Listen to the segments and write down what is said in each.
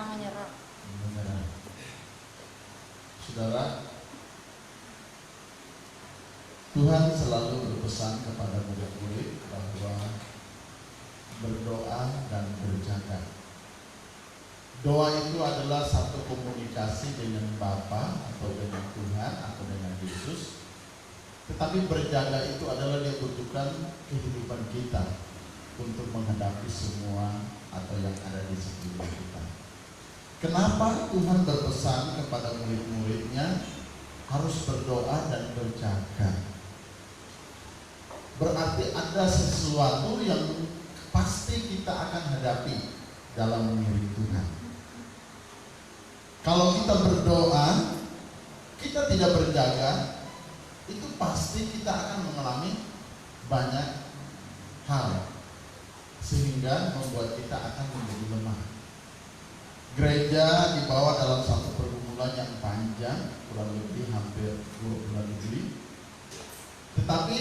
jangan menyerah. Saudara, Tuhan selalu berpesan kepada murid-murid bahwa berdoa dan berjaga. Doa itu adalah satu komunikasi dengan Bapa atau dengan Tuhan atau dengan Yesus. Tetapi berjaga itu adalah dia butuhkan kehidupan kita untuk menghadapi semua atau yang ada di sekeliling kita. Kenapa Tuhan berpesan kepada murid-muridnya harus berdoa dan berjaga? Berarti ada sesuatu yang pasti kita akan hadapi dalam mengikuti Tuhan. Kalau kita berdoa, kita tidak berjaga, itu pasti kita akan mengalami banyak hal sehingga membuat kita akan menjadi lemah. Gereja dibawa dalam satu pergumulan yang panjang, kurang lebih hampir 2 bulan lebih. Tetapi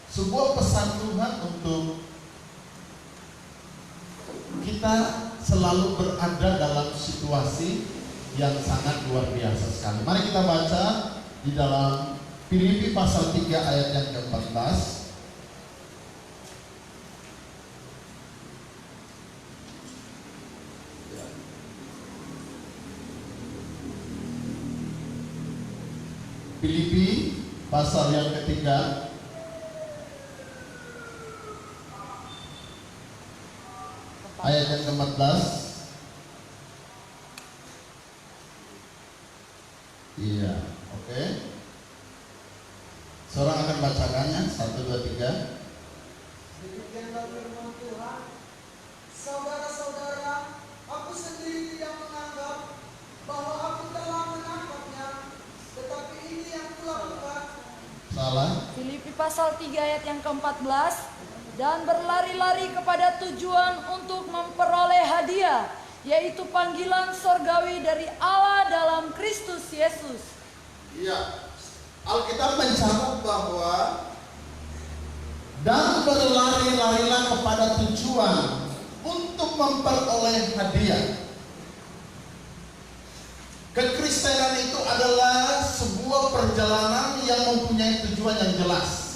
sebuah pesan Tuhan untuk kita selalu berada dalam situasi yang sangat luar biasa sekali. Mari kita baca di dalam Filipi pasal 3 ayat yang ke-14. Filipi pasal yang ketiga ayat yang ke-14. Iya, oke. Seorang akan bacakannya. 1, 2, 3. Demikianlah firman Tuhan. Saudara-saudara, aku sendiri tidak menganggap bahwa aku telah menangkapnya, tetapi ini yang kulakukan. Salah. Filipi pasal 3 ayat yang ke-14. Dan berlari-lari kepada tujuan untuk memperoleh hadiah, yaitu panggilan sorgawi dari Allah dalam Kristus Yesus. Iya. Alkitab mencatat bahwa dan berlari-larilah kepada tujuan untuk memperoleh hadiah. Kekristenan itu adalah sebuah perjalanan yang mempunyai tujuan yang jelas.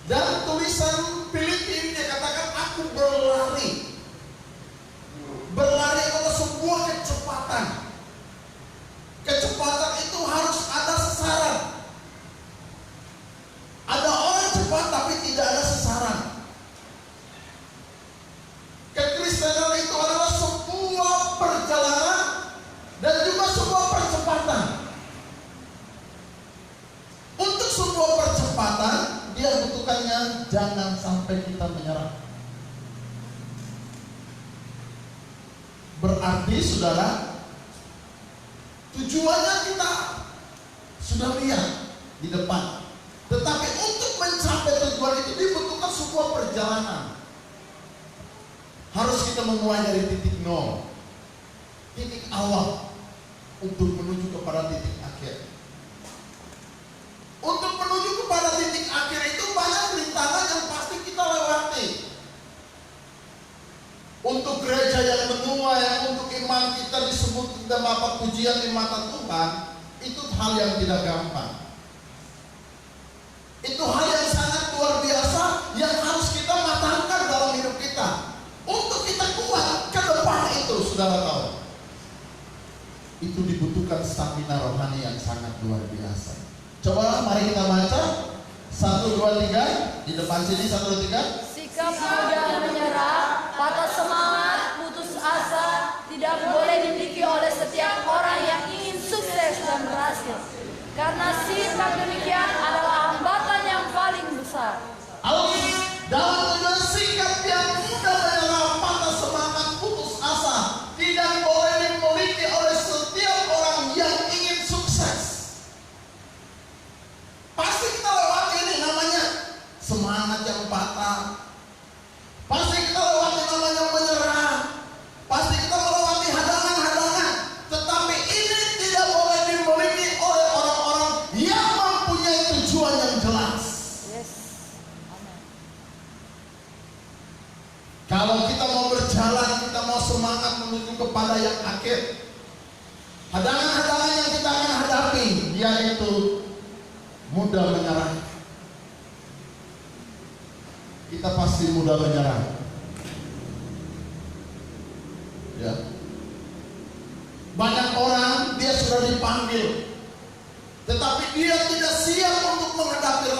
Dan tulisan Filipi dia katakan aku berlari. Berlari adalah sebuah kecepatan. Kecepatan itu harus ada sasaran. Ada orang cepat tapi tidak ada sasaran. Kekristenan itu adalah sebuah perjalanan dan juga sebuah percepatan. Untuk sebuah percepatan dia butuhkannya jangan sampai kita menyerah. Berarti saudara, tujuannya kita sudah lihat di depan. Tetapi untuk mencapai tujuan itu dibutuhkan sebuah perjalanan. Harus kita memulai dari titik nol, titik awal, untuk menuju kepada titik akhir. Untuk menuju kepada titik akhir itu banyak rintangan yang pasti kita lewati. Untuk gereja yang menuai, untuk iman kita disebut dapat pujian di mata Tuhan, itu hal yang tidak gampang. Itu hal yang sangat luar biasa yang harus kita matangkan dalam hidup kita. Untuk kita kuat ke depan itu, saudara tahu, itu dibutuhkan stamina rohani yang sangat luar biasa. Coba mari kita baca 1, 2, 3 di depan sini. 1, 2, 3. Sikap mudah menyerah, patah semangat, putus asa tidak boleh dimiliki oleh setiap orang yang ingin sukses dan berhasil. Karena sikap demikian adalah hambatan yang paling besar. Dalam tujuan sikap yang mudah menyerah, patah semangat, putus asa tidak boleh dimiliki oleh setiap orang yang ingin sukses. Pasti kita lewati ini namanya semangat yang patah. Pasti kita lewati namanya menyerah. Pasti kita melewati hadangan-hadangan. Tetapi ini tidak boleh dimiliki oleh orang-orang yang mempunyai tujuan yang jelas. Yes. Amen. Kalau kita mau mau berjalan, kita mau semangat menuju kepada yang akhir. Hadangan-hadangan yang kita akan hadapi, yaitu mudah menyerah. Kita pasti mudah menyerah. Ya. Banyak orang dia sudah dipanggil, tetapi dia tidak siap untuk menghadapi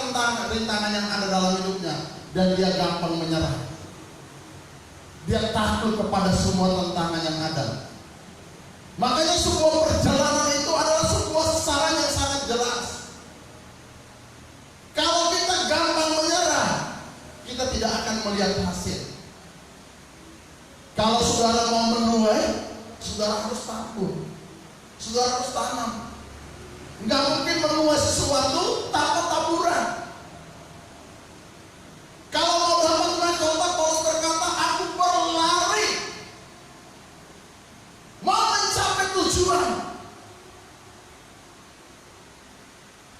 rintangan yang ada dalam hidupnya, dan dia gampang menyerah. Dia takut kepada semua tantangan yang ada. Makanya sebuah perjalanan itu adalah sebuah saran yang sangat jelas. Kalau kita gampang menyerah, kita tidak akan melihat hasil. Kalau saudara mau menuai, saudara harus tabur, saudara harus tanam. Nggak mungkin menuai sesuatu tanpa taburan. Kalau mau dapat mahkota, Paulus berkata, aku berlari mau mencapai tujuan.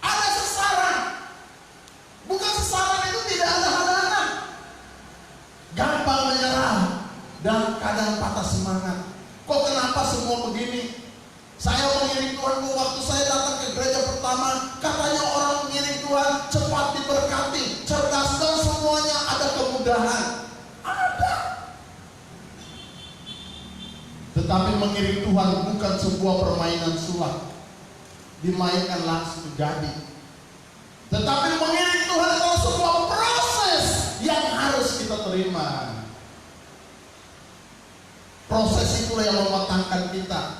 Ada sasaran. Bukan sasaran itu tidak ada hadangan. Gampang menyerah dan kadang patah semangat. Kok kenapa semua begini? Saya mengiring Tuhan, waktu saya datang ke gereja pertama, katanya orang mengiring Tuhan cepat diberkati, cerdas, dan semuanya ada kemudahan. Ada. Tetapi mengiring Tuhan bukan sebuah permainan sulap, dimainkan langsung jadi. Tetapi mengiring Tuhan adalah sebuah proses yang harus kita terima. Proses itulah yang mematangkan kita.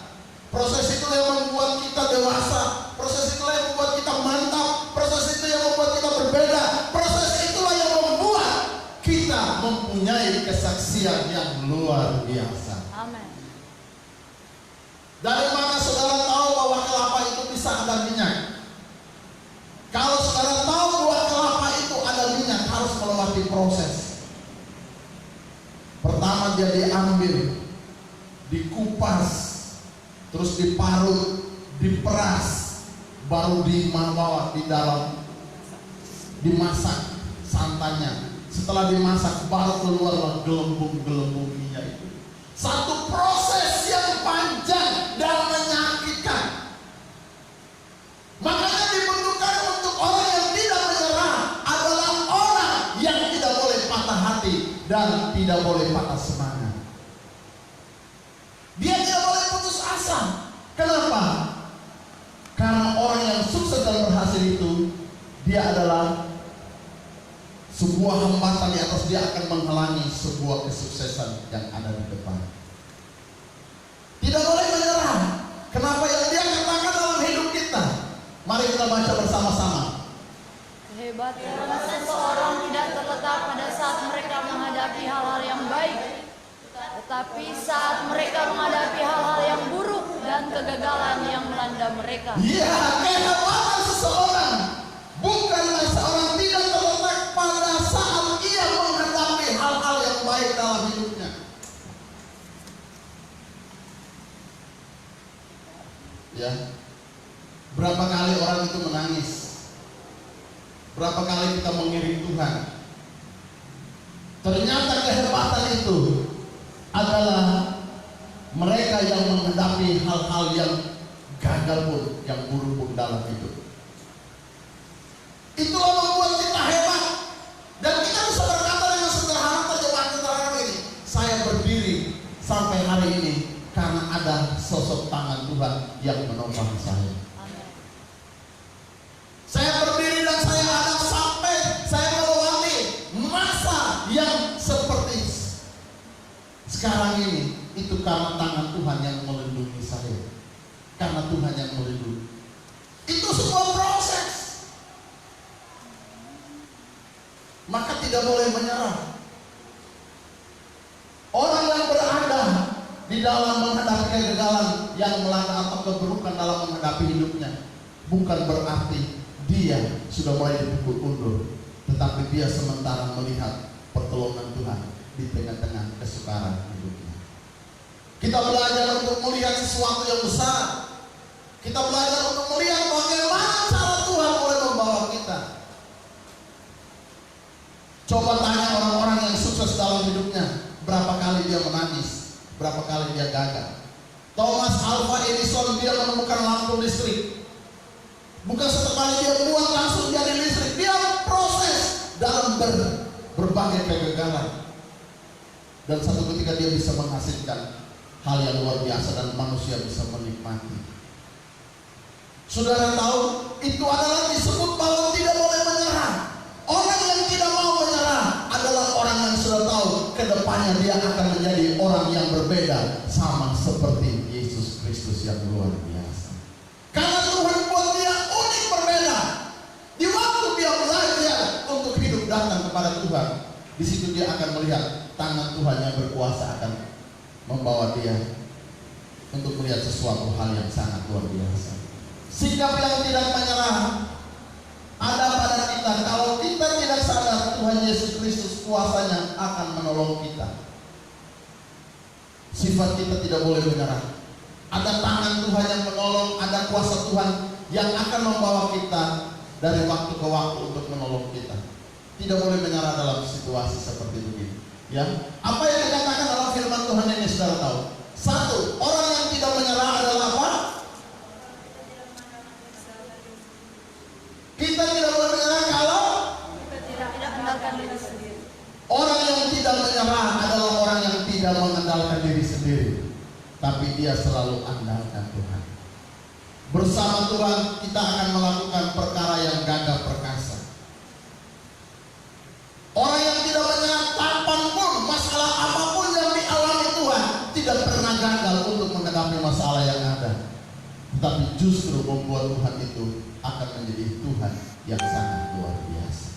Proses itulah yang membuat kita dewasa. Proses itulah yang membuat kita mantap. Proses itu yang membuat kita berbeda. Proses itulah yang membuat kita mempunyai kesaksian yang luar biasa. Amin. Dari mana saudara tahu bahwa kelapa itu bisa ada minyak? Kalau saudara tahu bahwa kelapa itu ada minyak, harus melewati proses. Pertama dia diambil, dikupas, terus diparut, diperas, baru dibawa di dalam, dimasak santannya. Setelah dimasak, baru keluarlah gelembung-gelembung minyak itu. Satu proses yang panjang dan menyakitkan. Makanya dibentukkan untuk orang yang tidak menyerah adalah orang yang tidak boleh patah hati dan tidak boleh patah semangat. Dia tidak boleh putus asa. Kenapa? Karena orang yang sukses dan berhasil itu, dia adalah sebuah hambatan di atas, dia akan menghalangi sebuah kesuksesan yang ada di depan. Tidak boleh menyerah. Kenapa? Yang dia katakan dalam hidup kita. Mari kita baca bersama-sama. Kehebatan seseorang tidak terletak pada saat mereka menghadapi hal-hal yang baik, tetapi saat mereka menghadapi hal-hal yang buruk dan kegagalan yang melanda mereka. Ya, kehebatan seseorang bukanlah seorang tidak terletak pada saat ia menghadapi hal-hal yang baik dalam hidupnya. Ya, berapa kali orang itu menangis? Berapa kali kita mengiring Tuhan? Ternyata kehebatan itu adalah mereka yang menghadapi hal-hal yang gagal pun, yang buruk pun dalam hidup. Itulah membuat kita hebat. Dan kita bisa berkata dengan sederhana, terjemahan sederhana ini, saya berdiri sampai hari ini karena ada sosok tangan Tuhan yang menopang saya. Saya berdiri dan saya ada sampai saya melewati masa yang seperti sekarang ini. Itu karena tangan Tuhan yang melindungi saya. Karena Tuhan yang melindungi. Itu sebuah proses. Maka tidak boleh menyerah. Orang yang berada di dalam menghadapi kegagalan yang melanda atau keburukan dalam menghadapi hidupnya, bukan berarti dia sudah mulai dipukul mundur, tetapi dia sementara melihat pertolongan Tuhan di tengah-tengah kesukaran hidupnya. Kita belajar untuk melihat sesuatu yang besar. Kita belajar untuk melihat bagaimana cara Tuhan mulai membawa kita. Coba tanya orang-orang yang sukses dalam hidupnya, berapa kali dia Berapa kali dia gagal. Thomas Alva Edison dia menemukan lampu listrik. Bukan satu kali dia buat langsung jadi listrik. Dia proses dalam berbagai kegagalan. Dan satu ketika dia bisa menghasilkan hal yang luar biasa dan manusia bisa menikmati. Saudara tahu, itu adalah disebut bahwa tidak boleh menyerah. Orang yang tidak mau menyerah adalah orang yang sudah tahu kedepannya dia akan menjadi orang yang berbeda, sama seperti Yesus Kristus yang luar biasa. Karena Tuhan buat dia unik berbeda. Di waktu dia belajar untuk hidup datang kepada Tuhan, di situ dia akan melihat tangan Tuhan yang berkuasa akan membawa dia untuk melihat sesuatu hal yang sangat luar biasa. Sikap yang tidak menyerah ada pada kita. Kalau kita tidak sadar, Tuhan Yesus Kristus kuasanya akan menolong kita. Sifat kita tidak boleh menyerah. Ada tangan Tuhan yang menolong, ada kuasa Tuhan yang akan membawa kita dari waktu ke waktu untuk menolong kita. Tidak boleh menyerah dalam situasi seperti begini. Ya, apa yang dikatakan dalam firman Tuhan ini saudara tahu? Satu, orang yang tidak menyerah adalah apa? Kita tidak boleh menyerah kalau kita tidak mengandalkan diri sendiri. Orang yang tidak menyerah adalah orang yang tidak mengandalkan diri sendiri, tapi dia selalu andalkan Tuhan. Bersama Tuhan kita akan melakukan perkara yang gagah perkasa. Orang yang tidak menyerah kapanpun masalah apapun yang dialami Tuhan tidak pernah gagal untuk menghadapi masalah yang ada, tetapi justru membuat Tuhan itu akan menjadi Tuhan yang sangat luar biasa.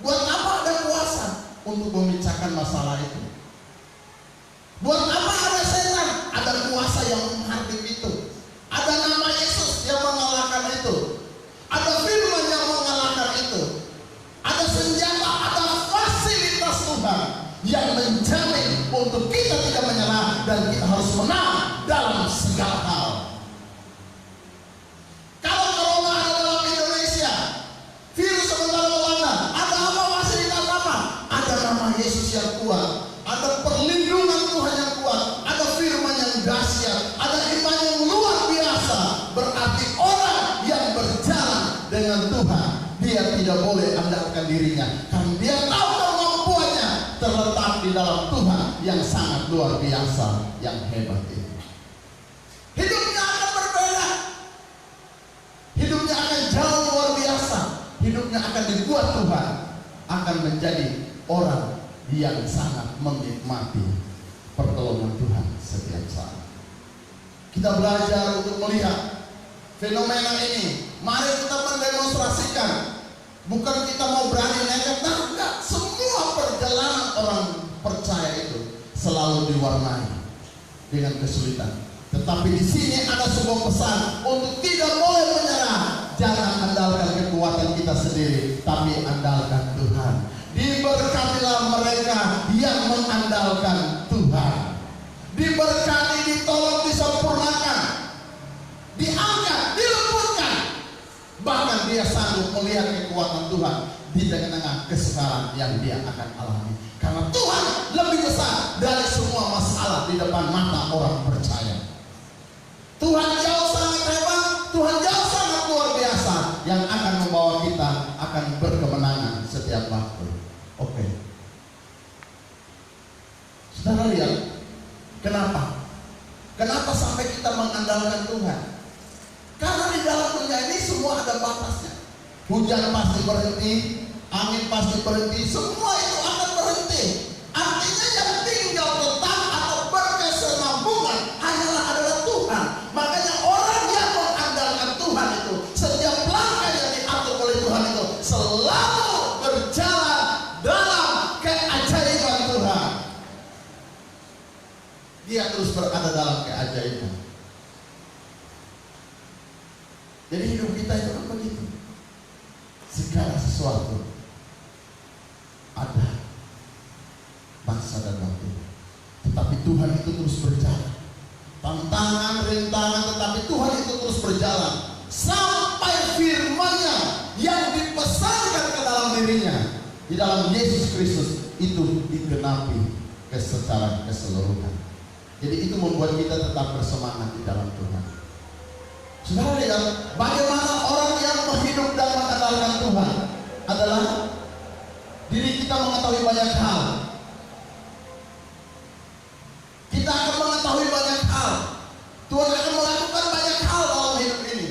Buat apa ada kuasa untuk memecahkan masalah itu? Buat apa ada setan? Ada kuasa yang menghadapi itu. Ada nama Yesus yang mengalahkan itu. Ada firman yang mengalahkan itu. Ada senjata, ada fasilitas Tuhan yang menjamin untuk kita tidak menyerah dan kita harus menang dalam segala hal. Kalau corona ada dalam Indonesia, virus sementara melanda, ada apa fasilitas apa? Ada nama Yesus yang kuat, ada perlindungan Tuhan yang kuat, ada firman yang dahsyat, ada iman yang luar biasa. Berarti orang yang berjalan dengan Tuhan, dia tidak boleh andalkan dirinya, karena dia tahu kemampuannya terletak di dalam Tuhan yang sangat luar biasa, yang hebat itu. Hidupnya akan berbeda. Hidupnya akan jauh luar biasa. Hidupnya akan dibuat Tuhan akan menjadi orang yang sangat menikmati pertolongan Tuhan setiap saat. Kita belajar untuk melihat fenomena ini. Mari kita mendemonstrasikan. Bukan kita mau berani nekat, enggak. Semua perjalanan orang percaya itu selalu diwarnai dengan kesulitan. Tetapi di sini ada sebuah pesan untuk tidak boleh menyerah. Jangan andalkan kekuatan kita sendiri, tapi andalkan Tuhan. Diberkatilah mereka yang mengandalkan Tuhan. Diberkati, ditolong, disempurnakan, diangkat, dilembutkan. Bahkan dia sanggup melihat kekuatan Tuhan di tengah-tengah kesukaran yang dia akan alami. Karena Tuhan lebih besar dari semua masalah di depan mata orang percaya. Tuhan jauh sangat hebat, Tuhan jauh sangat luar biasa, yang akan membawa kita akan berkemenangan setiap waktu. Oke. Saudara lihat, kenapa? Kenapa sampai kita mengandalkan Tuhan? Karena di dalam dunia ini semua ada batasnya. Hujan pasti berhenti, angin pasti berhenti, semua itu akan berhenti. Artinya yang tinggal tetap atau berkesinambungan hanyalah adalah Tuhan. Makanya orang yang mengandalkan Tuhan itu, setiap langkah yang diatur oleh Tuhan itu selalu berjalan dalam keajaiban Tuhan. Dia terus berada dalam keajaiban. Jadi hidup kita itu kan begitu. Segala sesuatu ada masa dan waktu. Tetapi Tuhan itu terus berjalan. Tantangan, rintangan, tetapi Tuhan itu terus berjalan. Sampai firman-Nya yang dipesankan ke dalam dirinya, di dalam Yesus Kristus itu digenapi secara keseluruhan. Jadi itu membuat kita tetap bersemangat di dalam Tuhan. Saudara lihat bagaimana orang yang hidup dan mengandalkan Tuhan adalah diri kita mengetahui banyak hal. Kita akan mengetahui banyak hal. Tuhan akan melakukan banyak hal dalam hidup ini,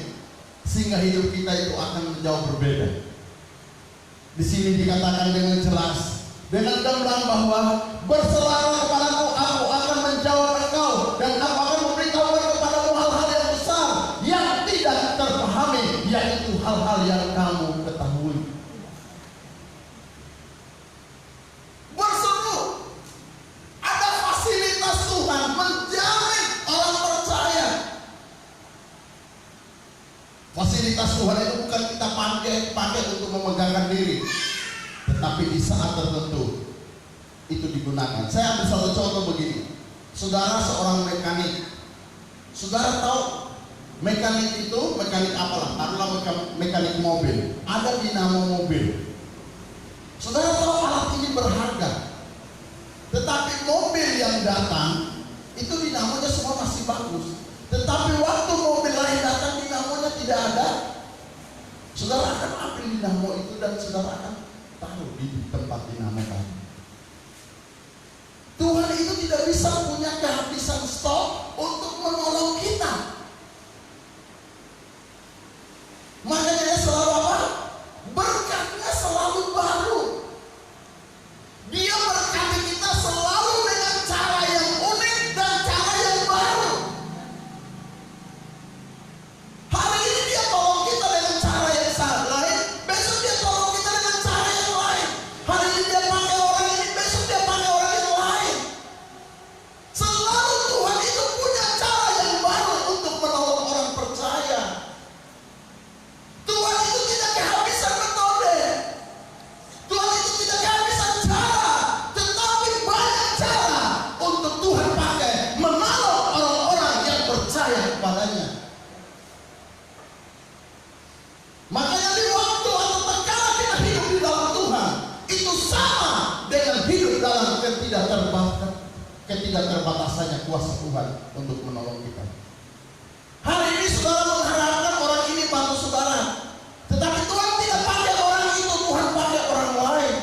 sehingga hidup kita itu akan jauh berbeda. Di sini dikatakan dengan jelas, dengan gamblang bahwa berserahlah kepadaku, aku akan menjawab engkau, dan aku akan memberitahukan kepadamu hal-hal yang besar yang tidak terpahami, yaitu hal-hal yang kamu ketahui. Berseru, ada fasilitas Tuhan menjamin orang percaya. Fasilitas Tuhan itu bukan kita pakai untuk memegangkan diri, tetapi di saat tertentu itu digunakan. Saya ambil satu contoh begini. Saudara seorang mekanik. Saudara tahu mekanik itu mekanik apalah? Taruhlah mekanik mobil. Ada dinamo mobil. Saudara tahu alat ini berharga. Tetapi mobil yang datang itu dinamonya semua masih bagus. Tetapi waktu mobil lain datang dinamonya tidak ada. Saudara akan ambil dinamo itu dan saudara akan taruh di tempat dinamo tadi. Tuhan itu tidak bisa punya kehabisan stok untuk menolong kita. Makanya dia selalu apa? Berkatnya selalu baru. Dia berkati kita selalu dengan cara yang unik dan cara yang baru. Hari ini dia tolong kita dengan cara yang lain, besok dia tolong kita dengan cara yang lain. Hari ini dia pakai orang ini, besok dia pakai orang yang lain. Selalu Tuhan itu punya cara yang baru untuk menolong orang percaya. Tuhan itu tidak kehabisan metode. Tuhan itu tidak kehabisan cara, tetapi banyak cara untuk Tuhan pakai menolong orang-orang yang percaya kepadanya. Makanya di waktu atau tatkala kita hidup di dalam Tuhan, itu sama dengan hidup dalam ketidakterbatasannya kuasa Tuhan untuk menolong kita. Hari ini saudara mengharapkan orang ini bantu saudara, tetapi Tuhan tidak pakai orang itu, Tuhan pakai orang lain.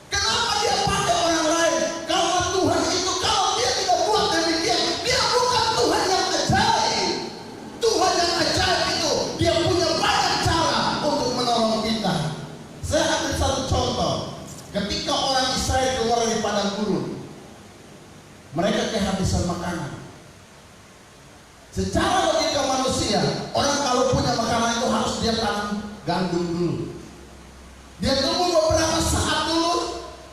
Kenapa dia pakai orang lain? Karena Tuhan itu kalau dia tidak buat demikian, dia bukan Tuhan yang ajaib. Tuhan yang ajaib itu dia punya banyak cara untuk menolong kita. Saya ambil satu contoh. Ketika orang Israel keluar dari padang gurun, mereka kehabisan makanan. Secara logika manusia, orang kalau punya makanan itu harus dia tanam gandum dulu. Dia tunggu beberapa saat dulu,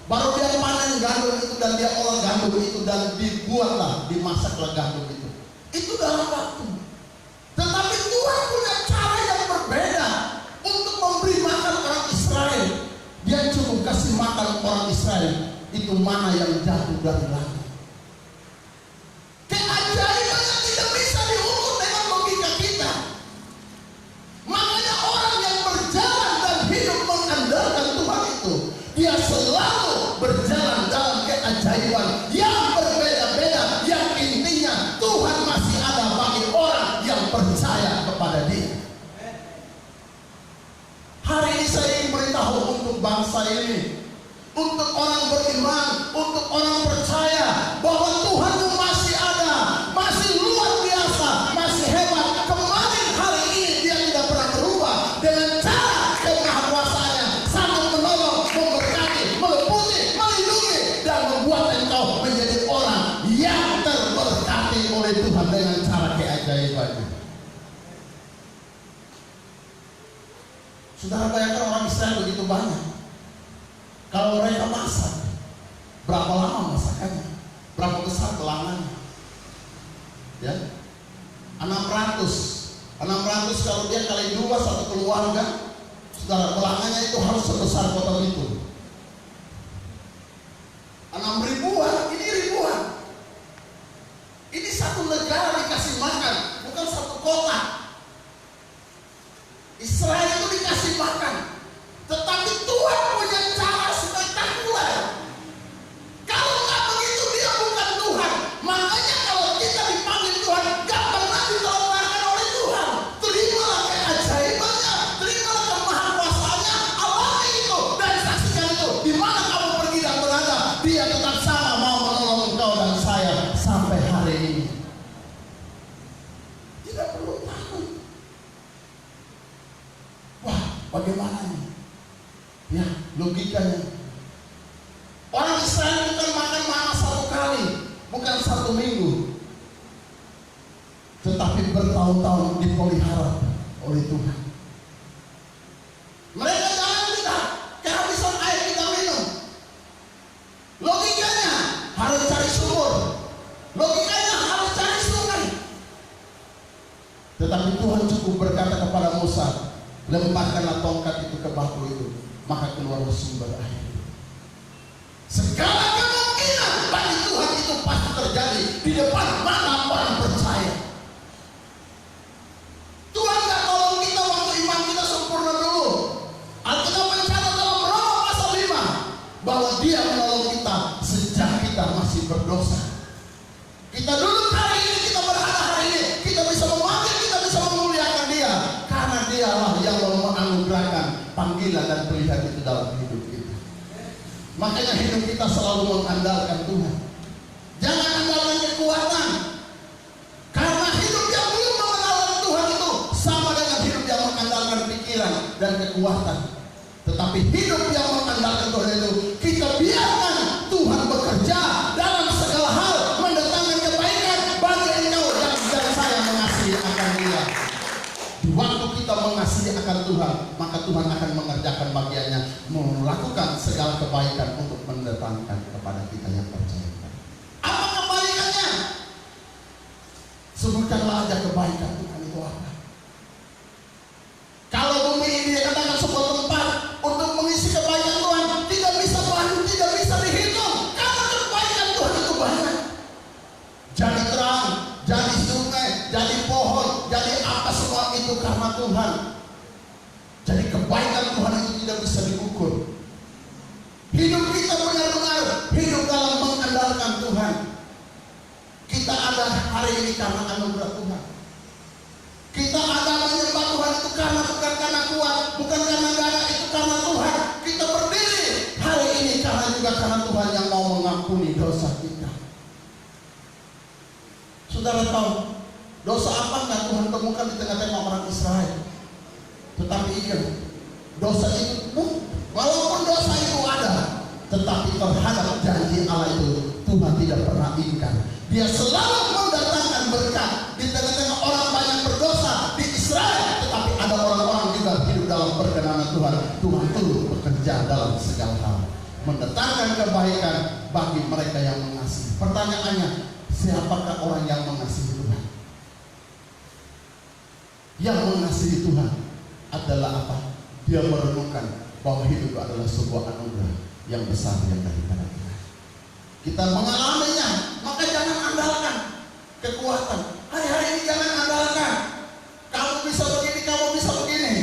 baru dia panen gandum itu dan dia olah gandum itu dan dibuatlah, dimasaklah gandum itu. Itu dalam waktu. Tetapi Tuhan punya cara yang berbeda untuk memberi makan orang Israel. Dia cukup kasih makan orang Israel itu mana yang jatuh dari langit. Keajaibannya tidak bisa diukur dengan logika kita. Makanya orang yang berjalan dan hidup mengandalkan Tuhan itu, dia selalu berjalan dalam keajaiban yang berbeda-beda, yang intinya Tuhan masih ada bagi orang yang percaya kepada Dia. Hari ini saya ingin beritahu untuk bangsa ini, untuk orang beriman, untuk orang percaya bahwa Tuhan masih ada, masih luar biasa, masih hebat. Kemarin, hari ini dia tidak pernah berubah. Dengan cara kemahakuasaannya sangat menolong, memberkati, meliputi, melindungi, dan membuat engkau menjadi orang yang terberkati oleh Tuhan dengan cara keajaibannya. Saudara bayangkan orang Israel begitu banyak. Kalau mereka masak, berapa lama masakannya? Berapa besar gelangannya? Ya, 600 kalau dia kali 2 satu keluarga, saudara, gelangannya itu harus sebesar kota itu. 6 ribuan, ini ribuan. Ini satu negara dikasih makan, bukan satu kota. Israel itu dikasih makan, tetapi Tuhan punya cara spektakuler. Kalau nggak logikanya. Orang Israel bukan makan mana satu kali, bukan satu minggu, tetapi bertahun-tahun dipelihara oleh Tuhan. Mereka jangan kita kehabisan air kita minum. Logikanya harus cari sumur, logikanya harus cari sungai. Tetapi Tuhan cukup berkata kepada Musa, lemparkanlah tongkat itu ke batu itu, maka keluarlah sumber air. Segala kemungkinan bagi Tuhan itu pasti terjadi di depan mana orang percaya. Tuhan gak tolong kita waktu iman kita sempurna dulu. Alkitab mencatat dalam Roma pasal 5 bahwa Dia menolong kita sejak kita masih berdosa. Kita dulu hari ini, kita berada hari ini, kita bisa memanggil, kita bisa memuliakan Dia, karena Dialah yang menganugerahkan panggilan dan pilihan itu dalam hidup kita. Makanya hidup kita selalu mengandalkan Tuhan. Jangan andalkan kekuatan, karena hidup yang belum mengenal Tuhan itu sama dengan hidup yang mengandalkan pikiran dan kekuatan. Tetapi hidup yang mengandalkan Tuhan itu, kita biarkan Tuhan bekerja dalam segala hal, mendatangkan kebaikan bagi engkau dan saya mengasihi akan Dia. Di waktu kita mengasihi akan Tuhan, maka Tuhan akan mengerjakan bagiannya, melakukan segala kebaikan untuk mendatangkan kepada kita yang percaya. Apa kebaikannya? Sebutkanlah aja kebaikan Tuhan itu apa. Kalau bumi ini dikatakan sebuah tempat untuk mengisi kebaikan Tuhan, tidak bisa dihitung, karena kebaikan Tuhan itu banyak. Jadi terang, jadi sungai, jadi pohon, jadi apa semua itu karena Tuhan. Jadi kebaikan Tuhan itu tidak bisa diukur. Hidup kita benar-benar hidup dalam mengandalkan Tuhan. Kita ada hari ini karena anugerah Tuhan. Kita ada menyembah Tuhan itu bukan karena kuat, bukan karena dana, itu karena Tuhan. Kita berdiri hari ini juga karena Tuhan yang mau mengampuni dosa kita. Saudara tahu dosa apa yang Tuhan temukan di tengah-tengah orang Israel? Tetapi ingat, dosa itu walaupun dosa itu ada, tetapi terhadap janji Allah itu Tuhan tidak pernah ingkar. Dia selalu mendatangkan berkat di tengah-tengah orang banyak berdosa di Israel, tetapi ada orang-orang juga hidup dalam perkenanan Tuhan. Tuhan turut bekerja dalam segala hal, mendatangkan kebaikan bagi mereka yang mengasihi. Pertanyaannya, siapakah orang yang mengasihi Tuhan? Yang mengasihi Tuhan adalah apa? Dia merenungkan bahwa hidup adalah sebuah anugerah yang besar yang daripada Tuhan. Kita mengalaminya, maka jangan andalkan kekuatan. Hari-hari ini jangan andalkan kamu bisa begini, kamu bisa begini.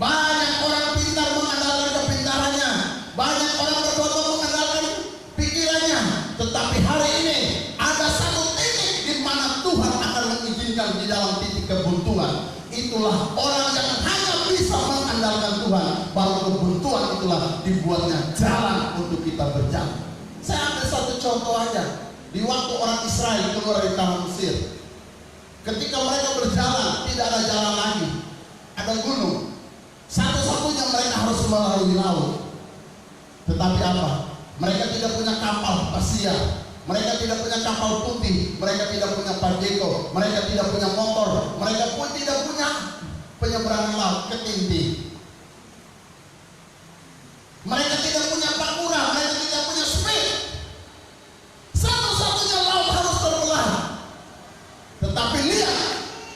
Banyak orang pintar mengandalkan kepintarannya, banyak orang berdoa mengandalkan pikirannya. Tetapi hari ini ada satu titik di mana Tuhan akan mengizinkan di dalam titik kebuntuan. Itulah orang yang hanya bisa mengandalkan Tuhan. Baru kebuntuan itulah dibuatnya jalan untuk kita berjalan. Saya ambil satu contoh aja. Di waktu orang Israel keluar dari tanah Mesir, ketika mereka berjalan, tidak ada jalan lagi, ada gunung. Satu-satunya mereka harus melalui laut. Tetapi apa? Mereka tidak punya kapal pesiar, mereka tidak punya kapal putih, mereka tidak punya pajeko, mereka tidak punya motor, mereka pun tidak punya penyeberangan laut, ketinting. Mereka tidak punya pakura, mereka tidak punya speed. Satu-satunya laut harus terbelah. Tetapi lihat,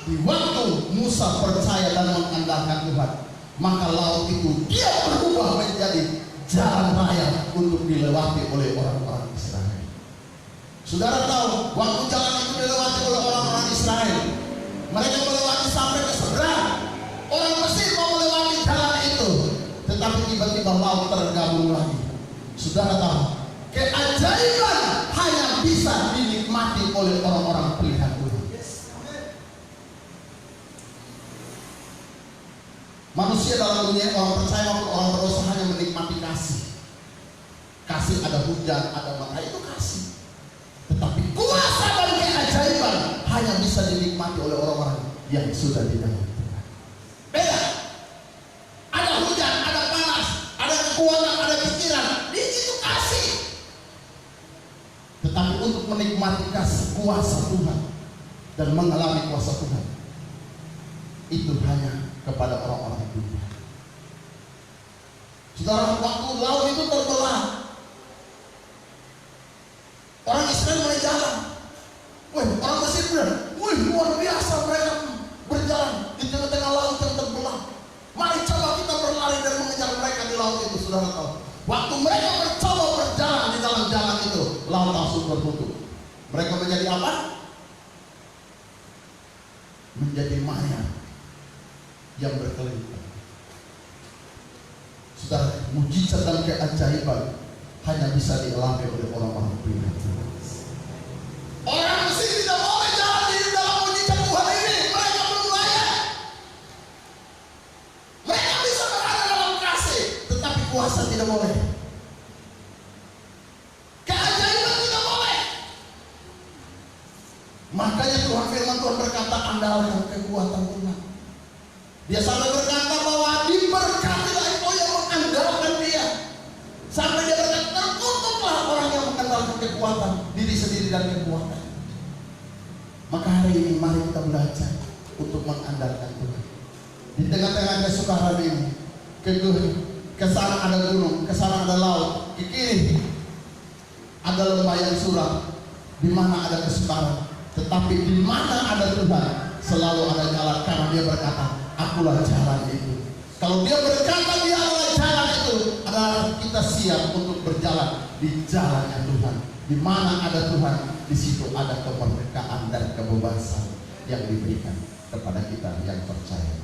di waktu Musa percaya dan mengandalkan Tuhan, maka laut itu dia berubah menjadi jalan raya untuk dilewati oleh orang-orang Israel. Saudara tahu, waktu jalan itu dilewati oleh orang-orang Israel, mereka melewati sampai ke seberang. Orang Mesir mau melewati jalan itu, tetapi tiba-tiba laut tergabung lagi. Saudara tahu, keajaiban hanya bisa dinikmati oleh orang-orang pilihan Tuhan. Manusia dalam dunia, orang percaya waktu orang berdosa hanya menikmati kasih. Kasih ada hujan, ada matahari, itu kasih. Tetapi kuasa dan keajaiban hanya bisa dinikmati oleh orang-orang yang sudah di dalam Tuhan. Beda. Ada hujan, ada panas, ada kekuatan, menikmati kasih kuasa Tuhan dan mengalami kuasa Tuhan itu hanya kepada orang-orang dunia. Saudara, waktu laut itu terbelah, orang Israel mulai jalan. Orang Mesir bilang, luar biasa mereka berjalan di tengah-tengah laut yang terbelah. Mari coba kita berlari dan mengejar mereka di laut itu. Saudara tahu, waktu mereka mencoba berjalan di dalam jalan itu, laut langsung tertutup. Mereka menjadi apa? Menjadi mayat yang berkeliling. Saudara, mujizat dan keajaiban hanya bisa dialami oleh orang-orang beriman. Orang Mesir tidak boleh jalan di dalam mujizat Tuhan ini. Mereka belum layak. Mereka bisa berada dalam kasih, tetapi kuasa tidak boleh. Keajaiban tidak boleh. Makanya Tuhan firman Tuhan berkata, andalkan kekuatan Tuhan. Dia sampai berkata bahwa diberkatilah engkau yang mengandalkan Dia. Sampai dia berkata, terkutuklah orang yang mengandalkan kekuatan diri sendiri dan kekuatan. Maka hari ini mari kita belajar untuk mengandalkan Tuhan. Di tengah-tengah kesukaran ini, ke sana ada gunung, ke sana ada laut, ke kiri ada lembah yang suram, di mana ada kesukaran. Tetapi di mana ada Tuhan, selalu ada jalan, karena Dia berkata, akulah jalan itu. Kalau Dia berkata Dia adalah jalan itu, adalah kita siap untuk berjalan di jalannya Tuhan. Di mana ada Tuhan, di situ ada kemerdekaan dan kebebasan yang diberikan kepada kita yang percaya.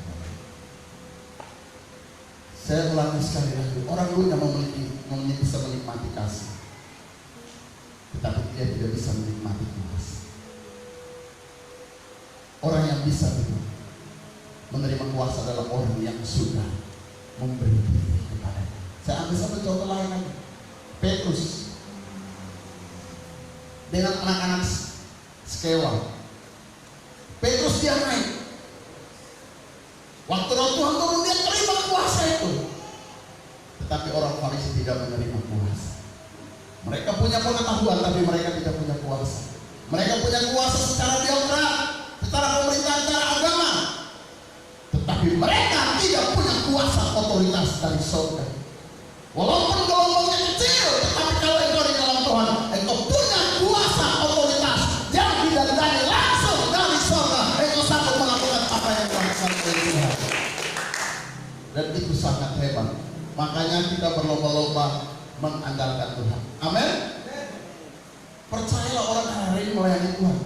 Saya ulangi sekali lagi, orang dulu yang bisa menikmati kasih, tetapi dia tidak bisa menikmati kuasa. Orang yang bisa menerima kuasa adalah orang yang sudah memberi diri kepada. Saya ambil satu contoh lain lagi. Petrus dengan anak-anak Skewa. Petrus dia naik. Waktu Roh Tuhan turun, dia terima kuasa itu. Tetapi orang Farisi tidak menerima kuasa. Mereka punya pengetahuan, tapi mereka tidak punya kuasa. Mereka punya kuasa secara birokrat, secara pemerintahan, secara agama. Tetapi mereka tidak punya kuasa otoritas dari surga. Walaupun gelombangnya kecil, tetapi kalau engkau di dalam Tuhan, engkau punya kuasa otoritas yang didandani langsung dari surga. Engkau sanggup melakukan apa yang dilakukan oleh Tuhan. Dan itu sangat hebat. Makanya kita berlomba-lomba mengandalkan Tuhan. Amin. Percayalah, orang hari ini melayani Tuhan.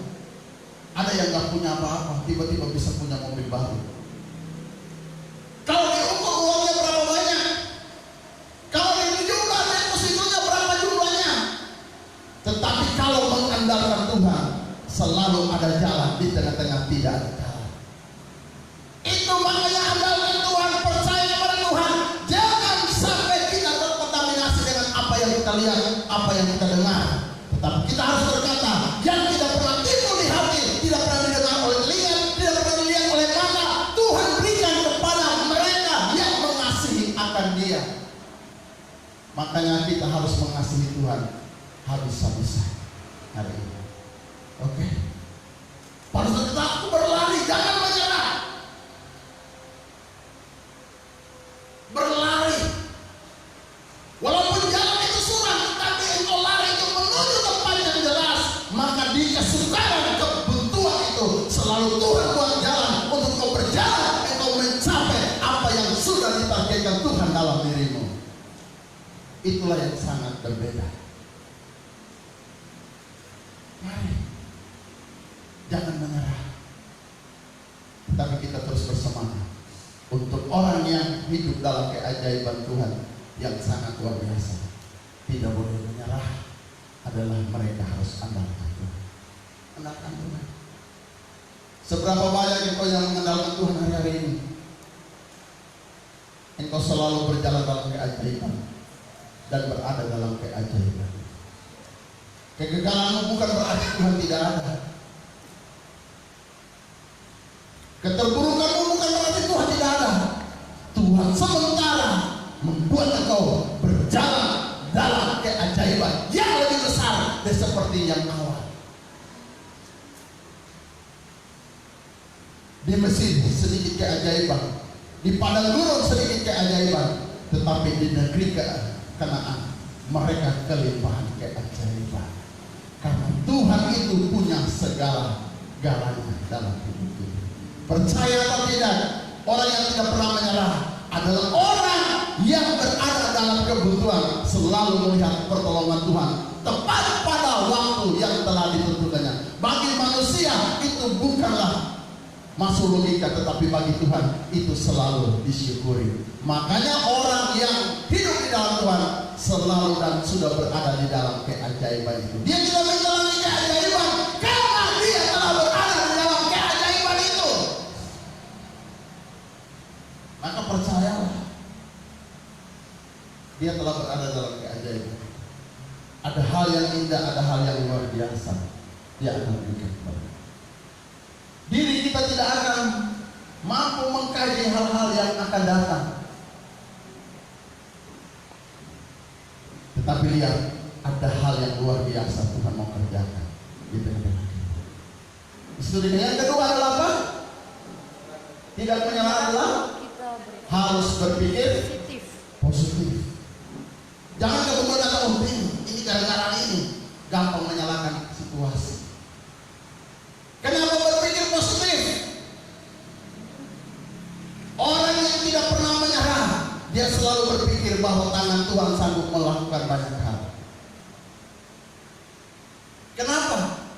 Ada yang gak punya apa-apa, tiba-tiba bisa punya mobil baru. Kalau diukur uangnya berapa banyak, kalau dijumlah depositonya berapa jumlahnya. Tetapi kalau mengandalkan Tuhan, selalu ada jalan di tengah-tengah tidak ada jalan. Itu makanya andalkan Tuhan, percaya pada Tuhan. Jangan sampai kita terkontaminasi dengan apa yang kita lihat, apa yang kita dengar. Tetapi kita harus berkata, yang tidak pernah timbul di hati, tidak pernah didengar oleh telinga, tidak pernah dilihat oleh mata, Tuhan berikan kepada mereka yang mengasihi akan Dia. Makanya kita harus mengasihi Tuhan habis-habisan hari ini. Oke? Pada saat kita berlari, jangan menyerah. Berlari. Walaupun jalan itu suram, tetapi engkau lari itu menuju tempat yang jelas. Maka di kesukaran, kebuntuan itu selalu Tuhan buat jalan untuk engkau berjalan, engkau mencapai apa yang sudah ditargetkan Tuhan dalam dirimu. Itulah yang sangat berbeda. Mari, jangan menyerah, tetapi kita terus bersemangat untuk orang yang hidup dalam keajaiban Tuhan yang sangat luar biasa. Tidak boleh menyerah, adalah mereka harus andalkan Tuhan. Andalkan Tuhan. Seberapa banyak engkau yang mengandalkan Tuhan hari-hari ini? Engkau selalu berjalan dalam keajaiban dan berada dalam keajaiban. Kegagalanmu bukan berarti Tuhan tidak ada. Keterburukanmu bukan berarti Tuhan tidak ada. Tuhan sementara membuat engkau berjalan dalam keajaiban yang lebih besar dari seperti yang awal. Di Mesir sedikit keajaiban, di padang gurun sedikit keajaiban, tetapi di negeri Kanaan mereka kelimpahan keajaiban. Karena Tuhan itu punya segala-galanya dalam hidup kita. Percaya atau tidak, orang yang tidak pernah menyerah adalah orang yang berada dalam kebutuhan, selalu melihat pertolongan Tuhan tepat pada waktu yang telah ditentukannya. Bagi manusia itu bukanlah masuk logika, tetapi bagi Tuhan itu selalu disyukuri. Makanya orang yang hidup di dalam Tuhan selalu dan sudah berada di dalam keajaiban itu. Dia tidak mengalami keajaiban karena dia telah berada di dalam keajaiban itu. Maka percayalah, dia telah berada dalam keajaiban. Ada hal yang indah, ada hal yang luar biasa. Dia akan berikan kepada kita. Diri kita tidak akan mampu mengkaji hal-hal yang akan datang. Tetapi lihat, ada hal yang luar biasa Tuhan mau kerjakan di tengah-tengah kita. Studi yang kedua adalah apa? Tidak menyerah adalah harus berpikir positif. Jangan kemudian datang, ini gara-gara ini, gampang menyalahkan situasi. Kenapa berpikir positif? Orang yang tidak pernah menyerah, dia selalu berpikir bahwa tangan Tuhan sanggup melakukan banyak hal. Kenapa?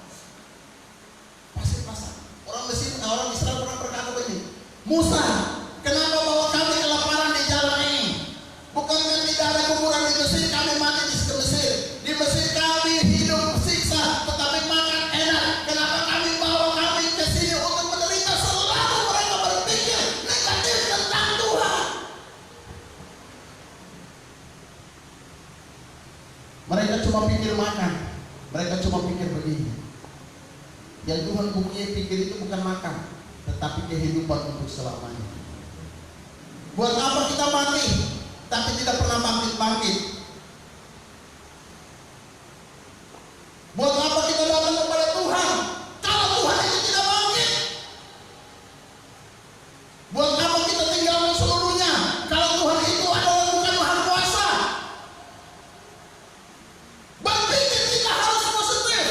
Pasti pasang. Orang Mesir, orang Israel pernah berkata begini, Musa, kenapa bawa kami kelaparan di jalan ini? Bukankah tidak ada kuburan di Mesir, kami mati di Mesir. Di Mesir kami hidup siksa, tetapi makan enak. Kenapa kami bawa kami ke sini untuk menderita? Selalu mereka berpikir negatif tentang Tuhan. Mereka cuma pikir makan, mereka cuma pikir begini. Yang Tuhan punya pikir itu bukan makan, tetapi kehidupan untuk selamanya. Buat apa kita mati, tapi tidak pernah bangkit? Buat apa kita datang kepada Tuhan kalau Tuhan itu tidak bangkit? Buat apa kita tinggalkan seluruhnya kalau Tuhan itu adalah bukan Maha Kuasa? Berpikir kita harus positif.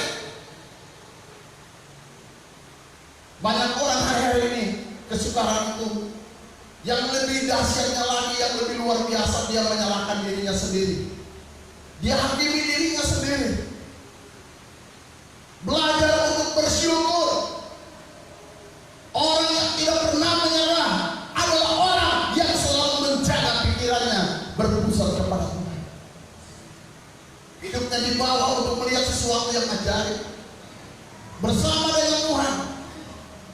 Banyak orang hari-hari ini kesukaran itu, yang lebih dahsyatnya lagi, yang lebih luar biasa, dia menyalahkan dirinya sendiri. Dia hakimi dirinya sendiri. Belajar untuk bersyukur. Orang yang tidak pernah menyerah adalah orang yang selalu menjaga pikirannya berpusat kepada Tuhan. Hidupnya dibawa untuk melihat sesuatu yang ajaib bersama dengan Tuhan.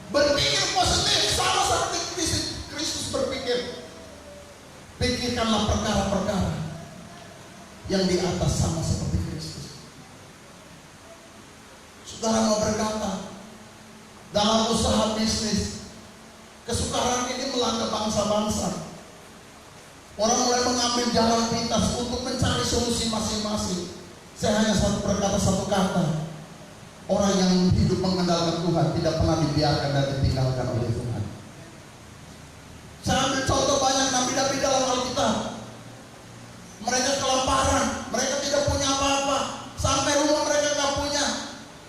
Berpikir positif sama seperti Kristus berpikir. Pikirkanlah perkara-perkara yang di atas sama seperti Kristus. Saudara mau berkata, dalam usaha bisnis, kesukaran ini melanda bangsa-bangsa. Orang mulai mengambil jalan pintas untuk mencari solusi masing-masing. Saya hanya berkata satu kata, orang yang hidup mengandalkan Tuhan tidak pernah dibiarkan dan ditinggalkan oleh Tuhan. Saya ambil contoh banyak nabi-nabi dalam Alkitab. Mereka kelaparan, mereka tidak punya apa-apa, sampai rumah mereka tidak punya.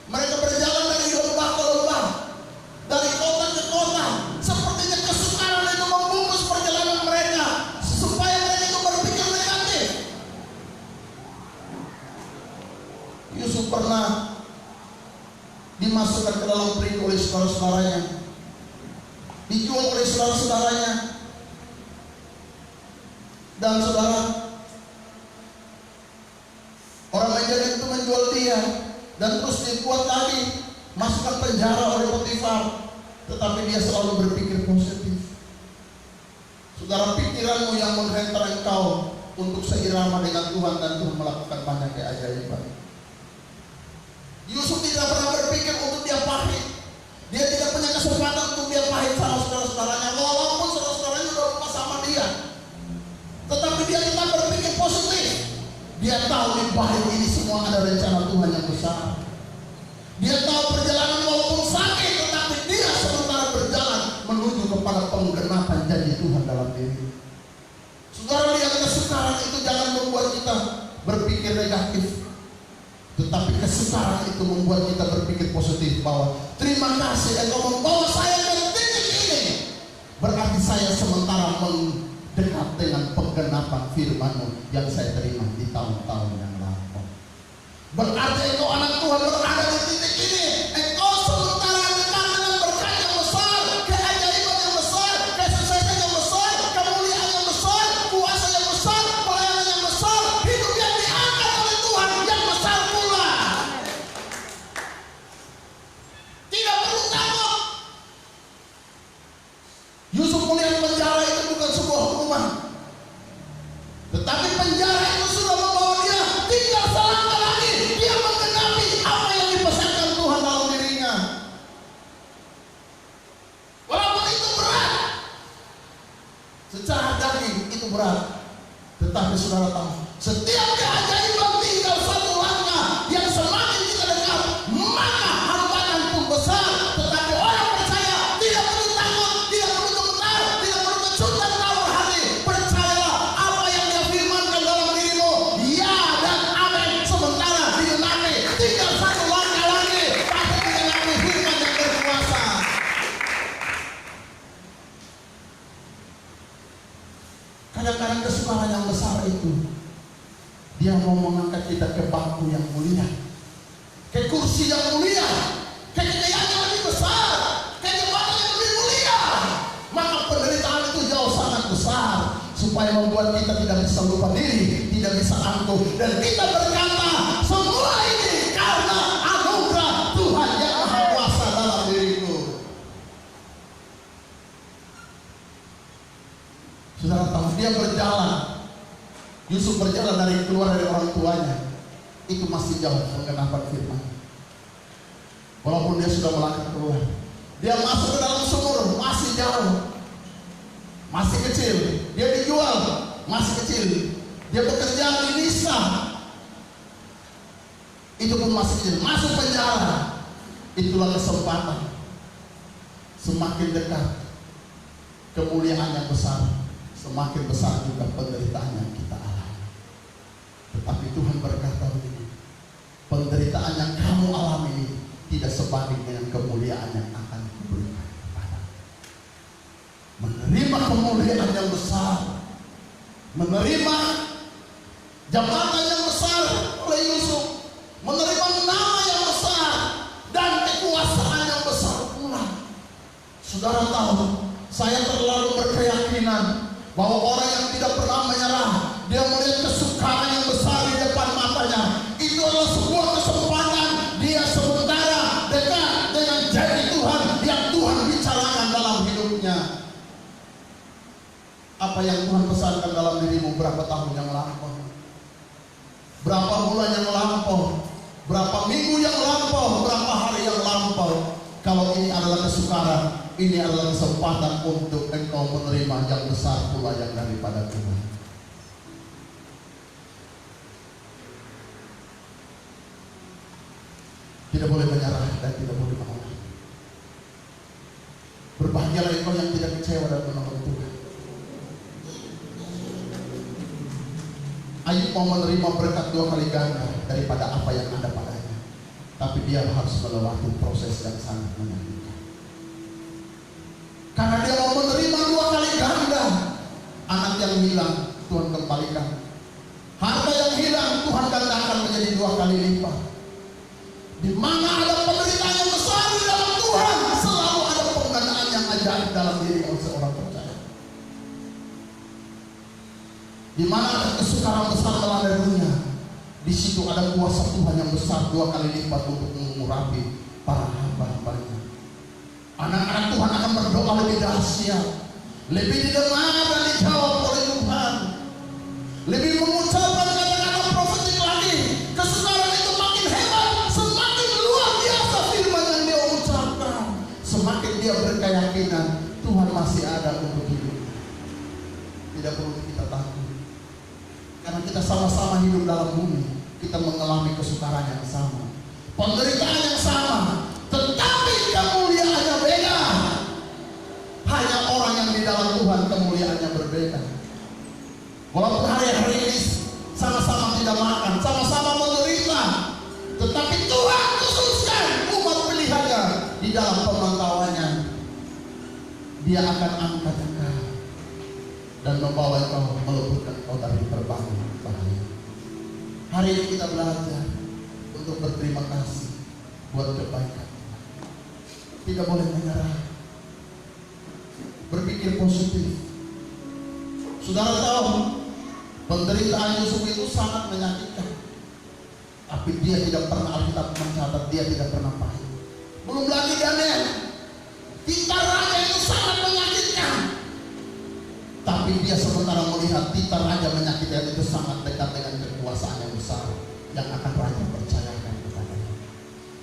Mereka berjalan dari lembah ke lembah, dari kota ke kota. Sepertinya kesukaran itu membungkus perjalanan mereka, supaya mereka itu berpikir negatif. Yusuf pernah dimasukkan ke dalam peri oleh saudara-saudaranya, dijual oleh saudara-saudaranya. Dan saudara, orang Midian itu menjual dia dan terus dibuat lagi, masukkan penjara oleh Potifar. Tetapi dia selalu berpikir positif. Saudara, pikiranmu yang menghantar engkau untuk seirama dengan Tuhan, dan Tuhan melakukan banyak keajaiban. Yusuf tidak pernah berpikir untuk dia pahit. Dia tidak punya kesempatan untuk dia pahit sama saudara-saudaranya, walaupun saudara-saudaranya sudah lupa sama dia. Tetapi dia tetap berpikir positif. Dia tahu di balik ini semua ada rencana Tuhan yang besar. Dia tahu perjalanan walaupun sakit, tetapi dia sementara berjalan berpikir negatif. Tetapi kesukaran itu membuat kita berpikir positif bahwa terima kasih Engkau membawa saya ke titik ini. Berarti saya sementara mendekat dengan penggenapan firman-Mu yang saya terima di tahun-tahun yang lampau. Berarti Engkau anak Tuhan berada di titik ini. Engkau sementara dekat dengan berkat yang besar, keajaiban yang besar, kesuksesan yang besar, kemuliaan yang besar, kuasa yang besar, pelayanan yang besar, hidup yang diangkat oleh Tuhan yang besar pula. Tidak perlu takut. Yusuf melihat penjara itu bukan sebuah hukuman, tetapi penjara itu sudah membawa dia tinggal selangkah lagi. Dia menggenapi apa yang dipesankan Tuhan dalam dirinya. Walaupun itu berat, secara daging itu berat, tetapi saudara tahu, setiap keajaiban tinggal satu langkah yang semakin kita dekat, maka hambatan pun besar. Tetapi orang percaya tidak perlu takut, tidak perlu gemetar, tidak perlu kejutan tawar hati. Percayalah apa yang Dia firmankan dalam dirimu, ya dan amin. Sementara digenapi, tinggal satu langkah lagi, pasti digenapi firman yang berkuasa. Kadang-kadang kesukaran yang besar itu, Dia mau mengangkat kita ke bangku yang mulia, ke kursi yang mulia, ke kekayaan yang lebih besar, ke jabatan yang lebih mulia. Maka penderitaan itu jauh sangat besar, supaya membuat kita tidak bisa lupa diri, tidak bisa angkuh, dan kita berkata, semua ini karena anugerah Tuhan yang Maha Kuasa dalam diriku. Saudara tahu, dia berjalan. Yusuf berjalan keluar dari orang tuanya, itu masih jauh penggenapan firman. Walaupun dia sudah melangkah keluar, dia masuk ke dalam sumur, masih jauh, masih kecil. Dia dijual, masih kecil. Dia bekerja di Nisa, itu pun masih kecil. Masuk penjara, itulah kesempatan. Semakin dekat kemuliaan yang besar, semakin besar juga penderitaan yang kita alami. Tetapi Tuhan berkata begini, penderitaan yang kamu alami ini tidak sebanding dengan kemuliaan yang akan kuberikan kepadamu. Menerima kemuliaan yang besar, menerima jabatan yang besar oleh Yusuf, menerima nama yang besar dan kekuasaan yang besar pula. Saudara tahu, saya terlalu berkeyakinan bahwa orang yang tidak pernah menyerah, dia melihat kesukaran yang besar di depan matanya, itu adalah sebuah kesempatan. Dia sementara dekat dengan janji Tuhan yang Tuhan bicarakan dalam hidupnya. Apa yang Tuhan pesankan dalam dirimu berapa tahun yang lampau, berapa bulan yang lampau, berapa minggu yang lampau, berapa hari yang lampau. Kalau ini adalah kesukaran, ini adalah kesempatan untuk engkau menerima yang besar pula yang daripada Tuhan. Tidak boleh menyerah dan tidak boleh menolak. Berbahagialah engkau yang tidak kecewa dan menolak Tuhan. Ayub mau menerima berkat 2 kali ganda daripada apa yang ada padanya, tapi dia harus melewati proses yang sangat menyakitkan. Karena dia mau menerima 2 kali ganda, anak yang hilang Tuhan kembalikan, harta yang hilang Tuhan gandakan menjadi 2 kali lipat. Di mana ada penderitaan yang besar di dalam Tuhan, selalu ada pengganaan yang ajaib dalam diri seorang percaya. Di mana ada kesukaran besar melanda dunia, di situ ada kuasa Tuhan yang besar 2 kali lipat untuk mengurapi para hamba-hambanya. Anak-anak Tuhan akan berdoa lebih dahsyat, lebih didengar dan dijawab oleh Tuhan, lebih mengucapkan kata-kata profetik lagi. Kesukaran itu makin hebat, semakin luar biasa firman yang dia ucapkan, semakin dia berkeyakinan Tuhan masih ada untuk hidup. Tidak perlu kita takut, karena kita sama-sama hidup dalam bumi. Kita mengalami kesukaran yang sama, penderitaan yang sama, tetapi kemuliaannya beda. Hanya orang yang di dalam Tuhan kemuliaannya berbeda. Walaupun hari-hari ini sama-sama tidak makan, sama-sama di dalam pemantauannya, dia akan angkat engkau dan membawa engkau, meluputkan engkau dari berbagai bahaya. Hari ini kita belajar untuk berterima kasih buat kebaikan. Tidak boleh menyerah, berpikir positif. Saudara tahu, penderitaan Yusuf itu sangat menyakitkan, tapi dia tidak pernah, Alkitab mencatat, dia tidak pernah pahit. Belum lagi Daniel, titah raja itu sangat menyakitkan, tapi dia sementara melihat titah raja menyakitkan itu sangat dekat dengan kekuasaan yang besar yang akan raja percayakan kepadanya.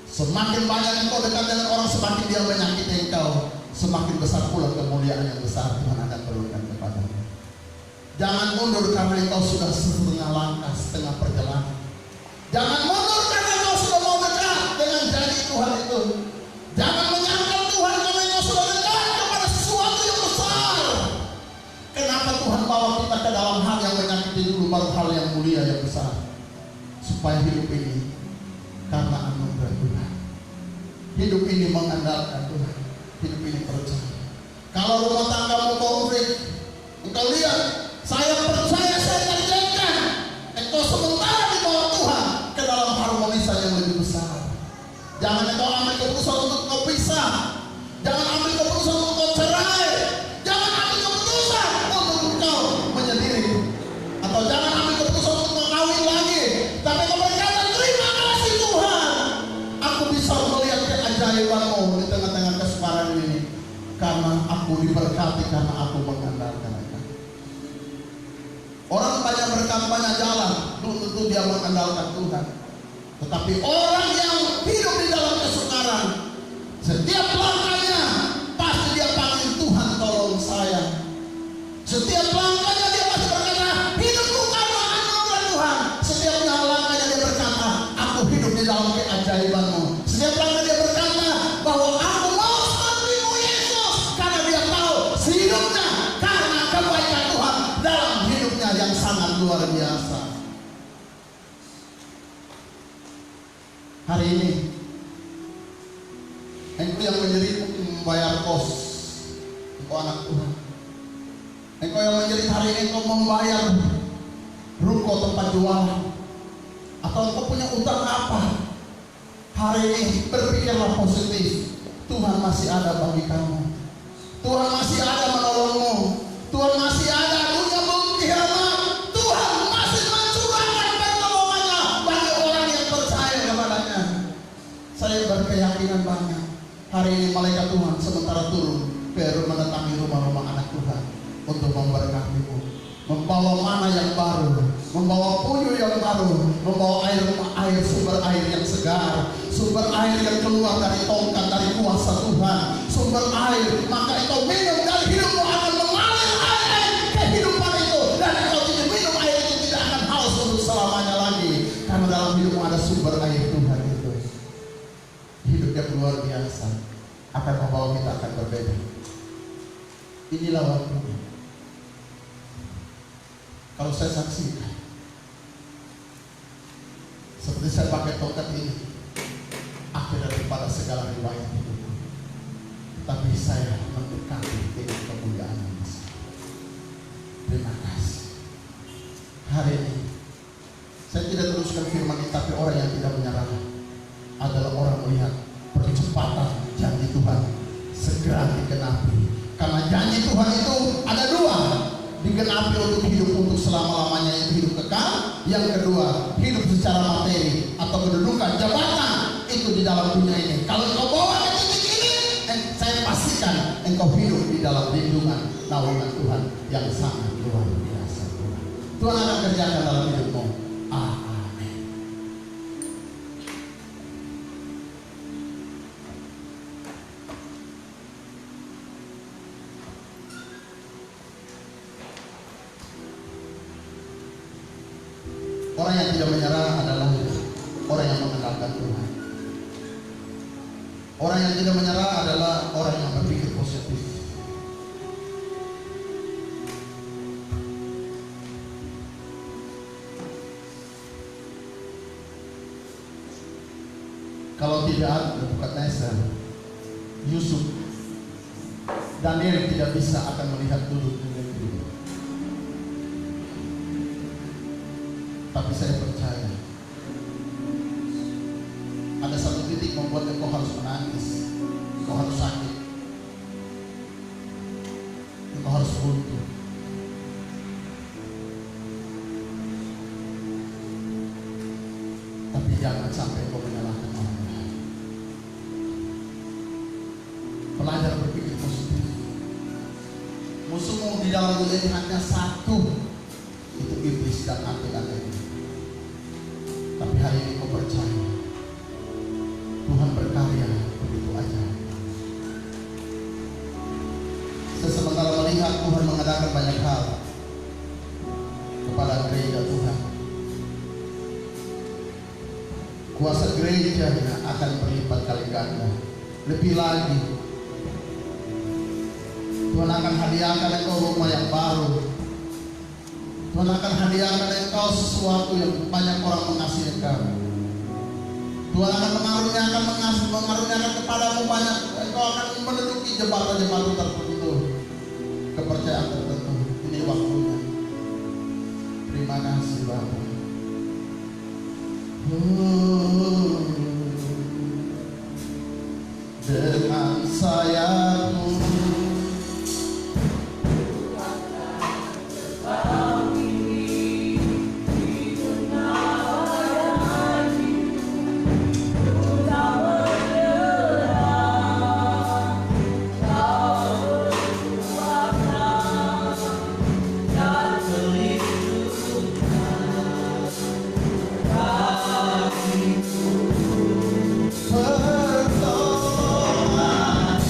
Semakin banyak engkau dekat dengan orang, semakin dia menyakiti engkau, semakin besar pula kemuliaan yang besar Tuhan akan turunkan kepadamu. Jangan mundur karena engkau sudah setengah langkah, setengah perjalanan. Jangan mundur karena engkau sudah mau dekat dengan janji Tuhan itu. Jangan menyangkal Tuhan karena engkau sudah dekat kepada sesuatu yang besar. Kenapa Tuhan bawa kita ke dalam hal yang menyakiti dulu, baru hal yang mulia yang besar? Supaya hidup ini karena anugerah Tuhan. Hidup ini mengandalkan Tuhan. Hidup ini percaya. Kalau rumah tanggamu konflik, engkau lihat, saya percaya saya kerjakan. Engkau sementara di bawah Tuhan ke dalam harmonisan yang lebih besar. Jangan engkau ambil keputusan untuk kau pisah. Jangan ambil keputusan untuk kau cerai. Jangan ambil keputusan untuk engkau menyendiri. Atau jangan ambil keputusan untuk kau kawin lagi. Tapi kau berkata, terima kasih Tuhan, aku bisa melihat keajaiban-Mu di tengah-tengah kesukaran ini. Karena aku diberkati, karena aku mengandalkan Engkau. Orang banyak berkat, banyak jalan, belum tentu dia mengandalkan Tuhan. Tetapi orang yang hidup di dalam kesukaran, setiap langkahnya pasti dia panggil Tuhan, tolong saya. Setiap langkahnya dia pasti berkata, hidupku karena anugerah Tuhan. Setiap langkahnya dia berkata, aku hidup di dalam keajaiban-Mu. Setiap langkah dia berkata bahwa aku mau seperti-Mu Yesus, karena dia tahu hidupnya karena kebaikan Tuhan dalam hidupnya yang sangat luar biasa. Hari ini engkau yang menjerit membayar kos, engkau anak Tuhan. Engkau yang menjerit hari ini, engkau membayar ruko tempat jualan, atau engkau punya utang apa? Hari ini berpikirlah positif. Tuhan masih ada bagi kamu. Tuhan masih ada menolongmu. Tuhan masih ada, dunia belum kiamat. Tuhan masih mencurahkan pertolongannya bagi orang yang percaya kepadanya. Saya berkeyakinan banyak. Hari ini malaikat Tuhan sementara turun baru mendatangi rumah-rumah anak Tuhan untuk memberkatimu, membawa mana yang baru, membawa puyuh yang baru, membawa air sumber air yang segar, sumber air yang keluar dari tongkat, dari kuasa Tuhan, sumber air, maka engkau minum dari hidupmu akan mengalir air kehidupan itu, dan engkau tidak minum air itu tidak akan haus untuk selamanya lagi, karena dalam hidupmu ada sumber air Tuhan itu. Hidup yang luar biasa akan membawa kita akan berbeda. Inilah waktunya. Kalau saya saksikan, seperti saya pakai tongkat ini, akhir daripada segala riwayat hidupku, tapi saya mendekati dengan kemuliaan yang besar. Terima kasih. Hari ini saya tidak teruskan firman ini, tapi orang yang tidak menyerah adalah orang melihat percepatan janji Tuhan segera digenapi. Karena janji Tuhan itu ada dua, digenapi untuk hidup untuk selama-lamanya, itu hidup kekal. Yang kedua, hidup secara materi atau kedudukan jabatan itu di dalam dunia ini. Kalau engkau bawa ke titik ini, saya pastikan engkau hidup di dalam lindungan naungan Tuhan yang sangat luar biasa. Tuhan akan kerjakan dalam hidupmu. Amin. Orang yang tidak menyerah adalah orang yang mengandalkan Tuhan. Orang yang tidak menyerah adalah orang yang berpikir positif. Kalau tidak ada bukan Neser, Yusuf, Daniel tidak bisa akan melihat duduk di negeri. Tapi saya percaya ada satu titik membuat engkau harus menangis, engkau harus sakit, engkau harus buntu. Tapi jangan sampai engkau menyalahkan orang lain. Belajar berpikir positif. Musuhmu di dalam dunia ini hanya satu, itu iblis dan hati-hati. Tapi hari ini kau percaya Tuhan berkarya begitu aja. Sementara melihat Tuhan mengadakan banyak hal kepada gereja Tuhan, kuasa gerejanya akan berlipat kali ganda. Lebih lagi, Tuhan akan hadiahkan engkau rumah yang baru. Tuhan akan hadiahkan engkau sesuatu yang banyak orang mengasihi engkau. Tuhan akan mengaruniakan kepadamu banyak. Engkau akan menduduki jembatan-jembatan tertentu, kepercayaan tertentu. Ini waktunya. Terima kasih Bapa. Dengan sayapmu pertolongan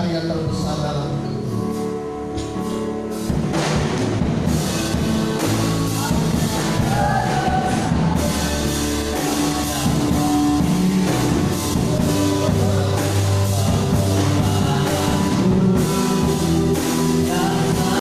karya terbesar dalam